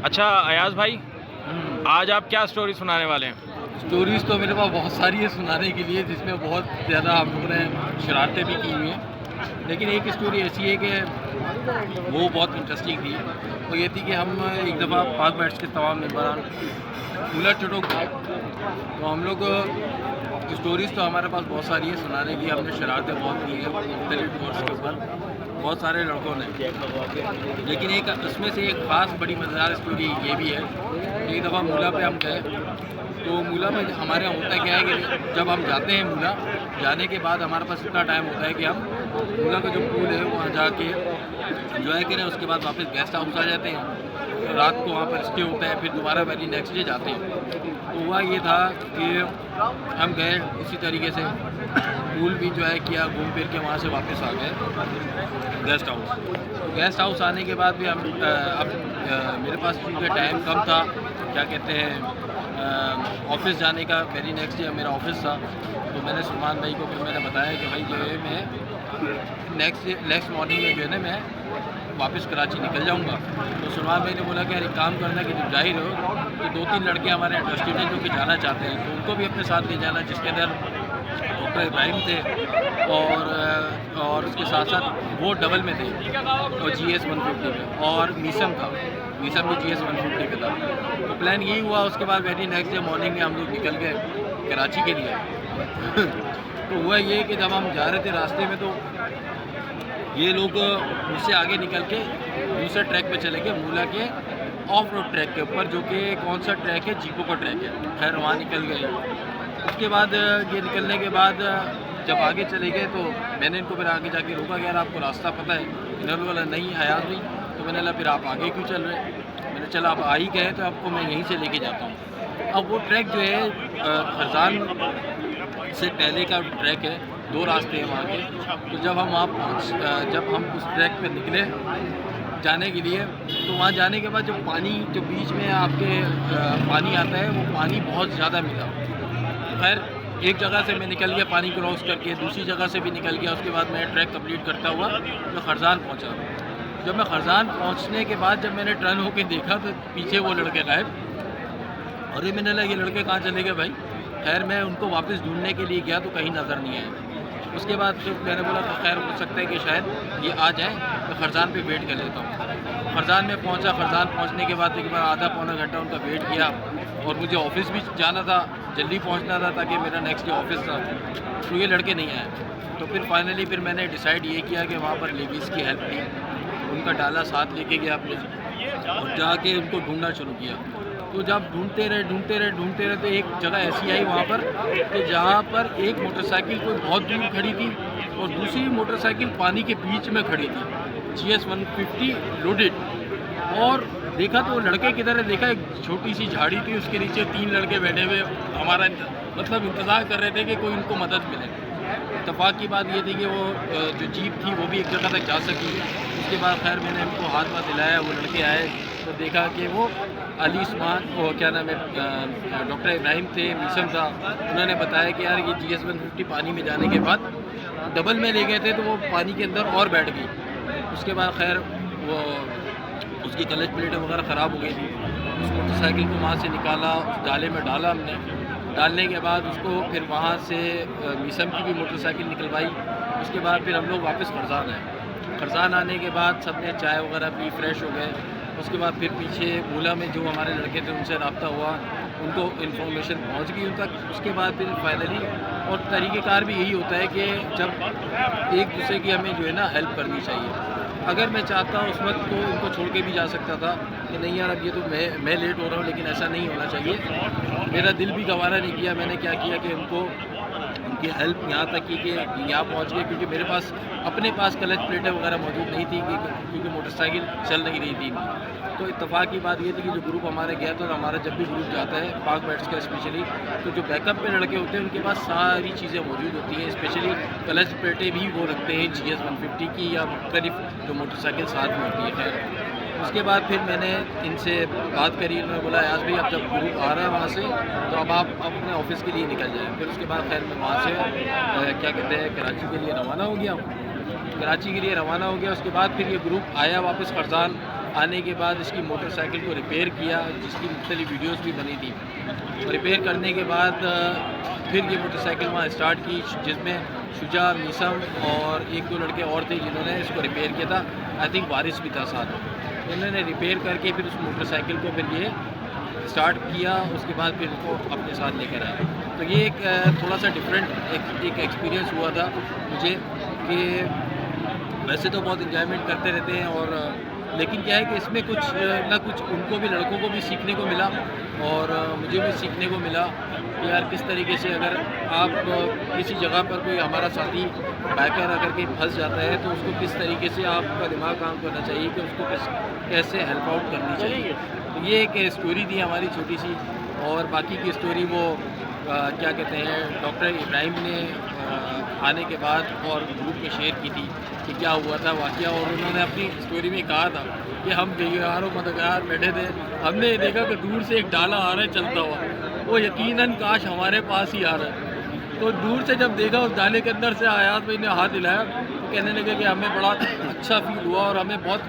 अच्छा अयाज भाई, आज आप क्या स्टोरी सुनाने वाले हैं? स्टोरीज़ तो मेरे पास बहुत सारी है सुनाने के लिए, जिसमें बहुत ज़्यादा हम लोगों ने शरारतें भी की हुई हैं। लेकिन एक स्टोरी ऐसी है कि वो बहुत इंटरेस्टिंग थी। वो ये थी कि हम एक दफ़ा पाक बैट्स के तमाम मेम्बरान कूलर चटोक गए। तो हम लोग स्टोरीज़ तो हमारे पास बहुत सारी है सुनाने की। हमने शरारतें बहुत की हैं मुख्तलिफ कोर्स के ऊपर, बहुत सारे लड़कों ने। लेकिन एक उसमें से एक ख़ास बड़ी मज़ेदार स्टोरी ये भी है कि एक दफ़ा मूला पे हम गए। तो मूला में हमारे यहाँ होता क्या है कि जब हम जाते हैं मूला, जाने के बाद हमारे पास इतना टाइम होता है कि हम मूला का जो पूल है वहाँ जाके एंजॉय करें, उसके बाद वापस गेस्ट हाउस आ जाते हैं। तो रात को वहाँ पर स्टे होता है, फिर दोबारा वेरी नेक्स्ट डे जाते हैं। तो हुआ ये था कि हम गए इसी तरीके से, पूल भी एंजॉय किया, घूम फिर के वहाँ से वापस आ गए गेस्ट हाउस। गेस्ट हाउस आने के बाद भी हम मेरे पास चूँकि टाइम कम था, क्या कहते हैं, ऑफ़िस जाने का, वेरी नेक्स्ट डे मेरा ऑफ़िस था। तो मैंने सलमान भाई को फिर मैंने बताया कि भाई जो है मैं नेक्स्ट मॉर्निंग में जो है ना मैं वापस कराची निकल जाऊंगा। तो सलमान भाई ने बोला कि यार एक काम करना कि जब जा ही रहो तो 2-3 लड़के हमारे इंटरेस्टेड हैं जो कि जाना चाहते हैं, तो उनको भी अपने साथ ले जाना, जिसके अंदर डॉक्टर इब्राहिम थे और उसके साथ साथ वो डबल में थे और GS 150 में, और मीसम था, मीसम भी GS 150 पे था। तो प्लान यही हुआ। उसके बाद वेरी नेक्स्ट डे मॉर्निंग में हम लोग निकल गए कराची के लिए। तो हुआ ये कि जब हम जा रहे थे रास्ते में, तो ये लोग मुझसे आगे निकल के दूसरे ट्रैक पे चले गए, मूला के ऑफ रोड ट्रैक के ऊपर, जो कि कौन सा ट्रैक है, जीपो का ट्रैक है। खैर वहाँ निकल गए। उसके बाद ये निकलने के बाद जब आगे चले गए तो मैंने इनको फिर आगे जाके रोका कि यार आपको रास्ता पता है? इन्होंने बोला नहीं अयाज नहीं। तो मैंने बोला फिर आप आगे क्यों चल रहे? मैंने चला आप आ ही गए तो आपको मैं यहीं से लेके जाता हूँ। अब वो ट्रैक जो है खरजान से पहले का ट्रैक है, 2 रास्ते हैं वहाँ के। तो जब हम उस ट्रैक पे निकले जाने के लिए, तो वहाँ जाने के बाद जो पानी जो बीच में आपके पानी आता है, वो पानी बहुत ज़्यादा मिला। खैर एक जगह से मैं निकल गया पानी क्रॉस करके, दूसरी जगह से भी निकल गया। उसके बाद मैं ट्रैक कंप्लीट करता हुआ मैं खरजान पहुँचा। जब मैं खरजान पहुँचने के बाद जब मैंने टर्न होकर देखा तो पीछे वो लड़के गायब। अरे मैंने लगा ये लड़के कहाँ चले गए भाई? खैर मैं उनको वापस ढूंढने के लिए गया तो कहीं नज़र नहीं आए। उसके बाद फिर मैंने बोला तो खैर हो सकता है कि शायद ये आ जाएँ, तो खरजान पे वेट कर लेता हूँ। खरजान में पहुँचा। खरजान पहुँचने के बाद तकरीबन आधा पौना घंटा उनका वेट किया, और मुझे ऑफ़िस भी जाना था, जल्दी पहुँचना था ताकि मेरा नेक्स्ट डे ऑफ़िस था। तो ये लड़के नहीं आए। तो फिर फाइनली फिर मैंने डिसाइड ये किया कि वहाँ पर लेडीज़ की हेल्प ली, उनका डाला साथ लेके गया अपने, और जाके उनको ढूंढना शुरू किया। तो जब ढूंढते रहे तो एक जगह ऐसी आई वहाँ पर कि जहाँ पर एक मोटरसाइकिल कोई बहुत दूर खड़ी थी और दूसरी मोटरसाइकिल पानी के बीच में खड़ी थी, GS 150 लोडेड। और देखा तो वो लड़के किधर है, देखा एक छोटी सी झाड़ी थी, उसके नीचे 3 लड़के बैठे हुए हमारा मतलब इंतज़ार कर रहे थे कि कोई उनको मदद मिले। इत्तेफाक की बात ये थी कि वो जो जीप थी वो भी एक जगह तक जा सकी। उसके बाद खैर मैंने उनको हाथ दिलाया, वो लड़के आए तो देखा कि वो अली उस्मान, वो क्या नाम है, डॉक्टर इब्राहिम थे, मीसम था। उन्होंने बताया कि यार ये GS 150 पानी में जाने के बाद डबल में ले गए थे तो वो पानी के अंदर और बैठ गई। उसके बाद खैर वो उसकी क्लच प्लेटें वगैरह ख़राब हो गई थी। उस मोटरसाइकिल को वहाँ से निकाला, उस डाले में डाला हमने। डालने के बाद उसको फिर वहाँ से मीसम की भी मोटरसाइकिल निकलवाई। उसके बाद फिर हम लोग वापस खरजान आए। खरजान आने के बाद सब ने चाय वगैरह पी, फ्रेश हो गए। उसके बाद फिर पीछे मूला में जो हमारे लड़के थे उनसे रब्ता हुआ, उनको इन्फॉर्मेशन पहुंच गई उन तक। उसके बाद फिर फाइनली, और तरीक़ेकार भी यही होता है कि जब एक दूसरे की हमें जो है ना हेल्प करनी चाहिए। अगर मैं चाहता उस वक्त तो इनको छोड़ के भी जा सकता था कि नहीं यार अब ये तो मैं लेट हो रहा हूँ, लेकिन ऐसा नहीं होना चाहिए। मेरा दिल भी गवारा नहीं किया। मैंने क्या किया कि उनको उनकी हेल्प यहाँ तक की कि यहाँ पहुँच गए, क्योंकि मेरे पास अपने पास क्लच प्लेटें वगैरह मौजूद नहीं थी, क्योंकि मोटरसाइकिल चल नहीं रही थी। तो इत्तेफाक की बात ये थी कि जो ग्रुप हमारे गया था, हमारा जब भी ग्रुप जाता है पाक बैट्स का स्पेशली, तो जो बैकअप पे लड़के होते हैं उनके पास सारी चीज़ें मौजूद होती हैं। स्पेशली क्लच प्लेटें भी वो रखते हैं GS 150 की या मुख्तलिफ जो मोटरसाइकिल साथ में होती है। खैर उसके बाद फिर मैंने इनसे बात करी। उन्होंने बोला यार भाई अब जब ग्रुप आ रहा है वहाँ से तो अब आप अपने ऑफ़िस के लिए निकल जाएँ। फिर उसके बाद खैर मैं वहाँ से क्या कहते हैं कराची के लिए रवाना हो गया। कराची के लिए रवाना हो गया। उसके बाद फिर ये ग्रुप आया वापस खरजान। आने के बाद इसकी मोटरसाइकिल को रिपेयर किया, जिसकी मुख्तलिफ वीडियोस भी बनी थी। रिपेयर करने के बाद फिर ये मोटरसाइकिल वहाँ स्टार्ट की, जिसमें शुजा, मीसम और 1-2 लड़के और थे जिन्होंने इसको रिपेयर किया था। आई थिंक वारिस भी था साथ। इन्होंने रिपेयर करके फिर उस मोटरसाइकिल को फिर ये स्टार्ट किया, उसके बाद फिर इसको अपने साथ लेकर आया। तो ये एक थोड़ा सा डिफरेंट एक एक्सपीरियंस हुआ था मुझे कि वैसे तो बहुत इंजॉयमेंट करते रहते हैं, और लेकिन क्या है कि इसमें कुछ ना कुछ उनको भी, लड़कों को भी सीखने को मिला और मुझे भी सीखने को मिला कि यार किस तरीके से अगर आप किसी जगह पर कोई हमारा साथी बाइकर अगर कहीं फंस जाता है तो उसको किस तरीके से आपका दिमाग काम करना चाहिए कि उसको कैसे हेल्प आउट करनी चाहिए। तो ये एक स्टोरी थी हमारी छोटी सी, और बाकी की स्टोरी वो क्या कहते हैं डॉक्टर इब्राहिम ने आने के बाद और ग्रुप में शेयर की थी कि क्या हुआ था वाक़या, और उन्होंने अपनी स्टोरी में कहा था कि हम बेगारों मददगार बैठे थे, हमने ये देखा कि दूर से एक डाला आ रहा है चलता हुआ, वो यकीनन काश हमारे पास ही आ रहा है। तो दूर से जब देखा उस डाले के अंदर से आयात भाई ने हाथ हिलाया तो कहने लगे कि हमें बड़ा अच्छा फील हुआ और हमें बहुत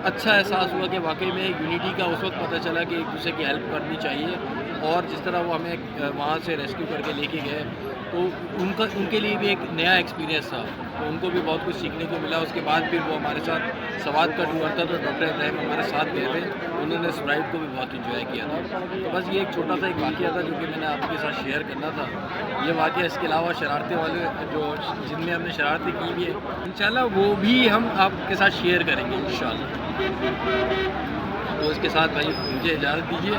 अच्छा एहसास हुआ कि वाकई में यूनिटी का उस वक्त पता चला कि एक दूसरे की हेल्प करनी चाहिए। और जिस तरह वो हमें वहाँ से रेस्क्यू करके लेके गए तो उनके लिए भी एक नया एक्सपीरियंस था, तो उनको भी बहुत कुछ सीखने को मिला। उसके बाद फिर वो हमारे साथ सवाद का टूर था, तो डॉक्टर इब्राहिम हमारे साथ गए थे, उन्होंने इस राइड को भी बहुत इंजॉय किया था। तो बस ये एक छोटा सा एक वाक़या था जो कि मैंने आपके साथ शेयर करना था। ये वाक़या, इसके अलावा शरारतें वाले जो जिनमें हमने शरारतें की भी है, इंशाल्लाह वो भी हम आपके साथ शेयर करेंगे इंशाल्लाह। तो इसके साथ भाई मुझे इजाज़त दीजिए।